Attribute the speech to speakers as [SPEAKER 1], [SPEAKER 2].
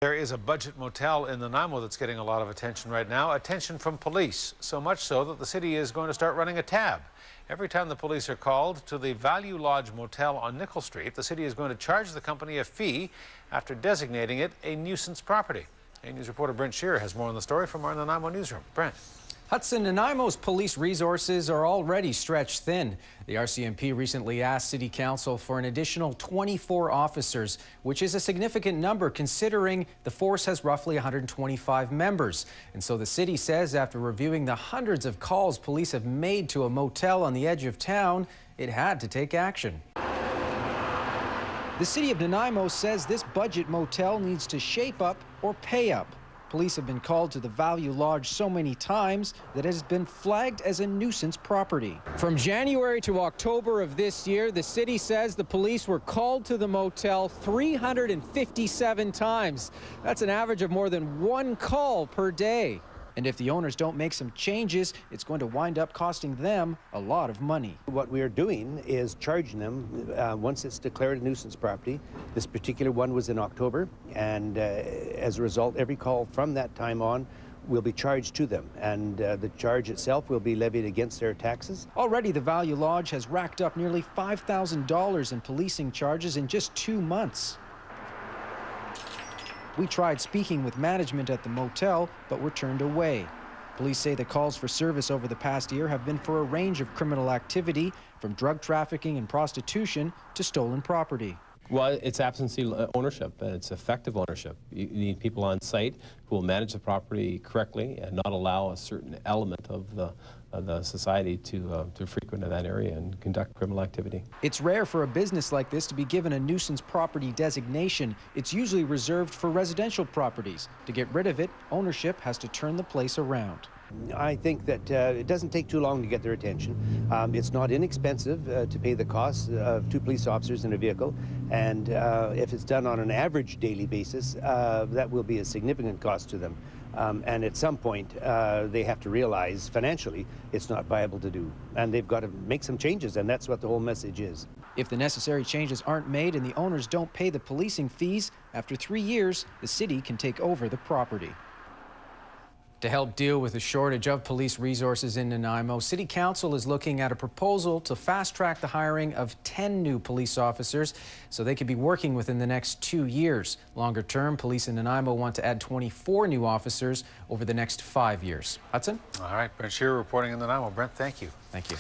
[SPEAKER 1] There is a budget motel in Nanaimo that's getting a lot of attention right now. Attention from police, so much so that the city is going to start running a tab. Every time the police are called to the Value Lodge Motel on Nicol Street, the city is going to charge the company a fee after designating it a nuisance property. News reporter Brent Shearer has more on the story from our Nanaimo newsroom. Brent.
[SPEAKER 2] Hudson, Nanaimo's police resources are already stretched thin. The RCMP recently asked City Council for an additional 24 officers, which is a significant number considering the force has roughly 125 members. And so the city says after reviewing the hundreds of calls police have made to a motel on the edge of town, it had to take action. The city of Nanaimo says this budget motel needs to shape up or pay up. Police have been called to the Value Lodge so many times that it has been flagged as a nuisance property. From January to October of this year, the city says the police were called to the motel 357 times. That's an average of more than one call per day. And if the owners don't make some changes, it's going to wind up costing them a lot of money.
[SPEAKER 3] What we are doing is charging them once it's declared a nuisance property. This particular one was in October, and as a result, every call from that time on will be charged to them, and the charge itself will be levied against their taxes.
[SPEAKER 2] Already, the Value Lodge has racked up nearly $5,000 in policing charges in just 2 months. We tried speaking with management at the motel, but were turned away. Police say the calls for service over the past year have been for a range of criminal activity, from drug trafficking and prostitution to stolen property.
[SPEAKER 4] Well, it's absentee ownership. It's effective ownership. You need people on site who will manage the property correctly and not allow a certain element of the society to frequent in that area and conduct criminal activity.
[SPEAKER 2] It's rare for a business like this to be given a nuisance property designation. It's usually reserved for residential properties. To get rid of it, ownership has to turn the place around.
[SPEAKER 3] I think that it doesn't take too long to get their attention. It's not inexpensive to pay the cost of 2 police officers in a vehicle, and if it's done on an average daily basis, that will be a significant cost to them. And at some point, they have to realize financially it's not viable to do, and they've got to make some changes, and that's what the whole message is.
[SPEAKER 2] If the necessary changes aren't made and the owners don't pay the policing fees, after 3 years, the city can take over the property. To help deal with the shortage of police resources in Nanaimo, City Council is looking at a proposal to fast-track the hiring of 10 new police officers so they could be working within the next 2 years. Longer term, police in Nanaimo want to add 24 new officers over the next 5 years. Hudson?
[SPEAKER 1] All right, Brent Shearer reporting in Nanaimo. Brent, thank you.
[SPEAKER 2] Thank you.